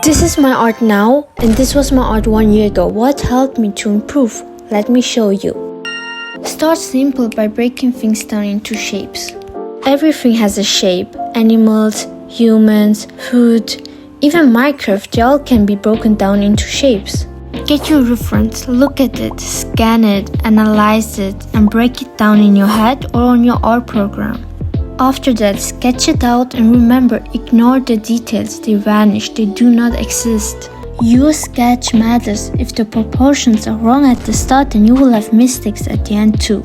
This is my art now, and this was my art 1 year ago. What helped me to improve? Let me show you. Start simple by breaking things down into shapes. Everything has a shape. Animals, humans, food, even Minecraft, they all can be broken down into shapes. Get your reference, look at it, scan it, analyze it, and break it down in your head or on your art program. After that, sketch it out and remember, ignore the details, they vanish, they do not exist. Your sketch matters. If the proportions are wrong at the start, then you will have mistakes at the end too.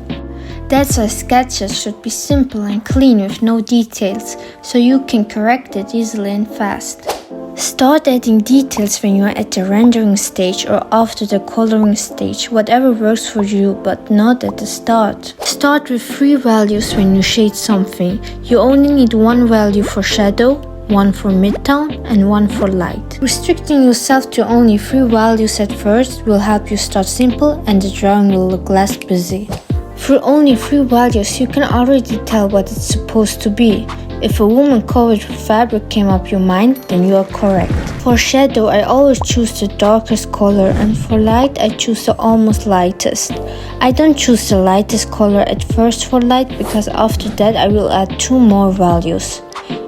That's why sketches should be simple and clean with no details, so you can correct it easily and fast. Start adding details when you are at the rendering stage or after the coloring stage, whatever works for you, but not at the start. Start with 3 values when you shade something. You only need 1 value for shadow, 1 for midtone, and 1 for light. Restricting yourself to only 3 values at first will help you start simple and the drawing will look less busy. Through only 3 values, you can already tell what it's supposed to be. If a woman covered with fabric came up your mind, then you are correct. For shadow, I always choose the darkest color, and for light, I choose the almost lightest. I don't choose the lightest color at first for light because after that I will add 2 more values.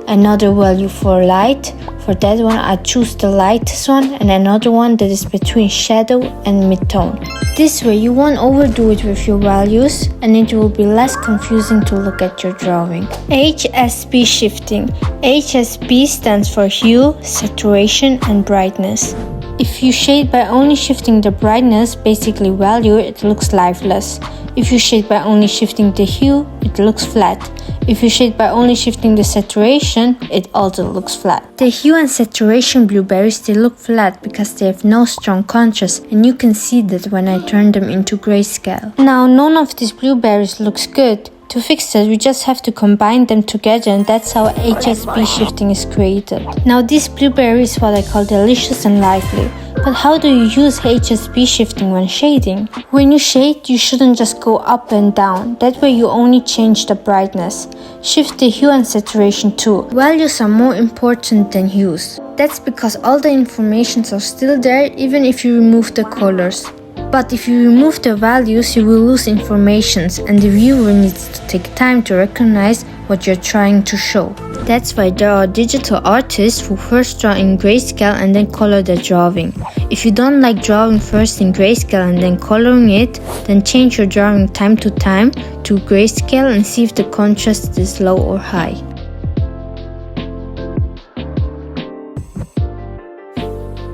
Another value for light. For that one, I choose the lightest one and another one that is between shadow and midtone. This way you won't overdo it with your values and it will be less confusing to look at your drawing. HSB shifting. HSB stands for hue, saturation and brightness. If you shade by only shifting the brightness, basically value, it looks lifeless. If you shade by only shifting the hue, it looks flat. If you shade by only shifting the saturation, it also looks flat. The hue and saturation blueberries, they look flat because they have no strong contrast, and you can see that when I turn them into grayscale. Now none of these blueberries looks good. To fix that, we just have to combine them together, and that's how HSB shifting is created. Now this blueberry is what I call delicious and lively. But how do you use HSB shifting when shading? When you shade, you shouldn't just go up and down. That way you only change the brightness. Shift the hue and saturation too. Values are more important than hues. That's because all the informations are still there even if you remove the colors. But if you remove the values, you will lose informations and the viewer needs to take time to recognize what you're trying to show. That's why there are digital artists who first draw in grayscale and then color the drawing. If you don't like drawing first in grayscale and then coloring it, then change your drawing time to time to grayscale and see if the contrast is low or high.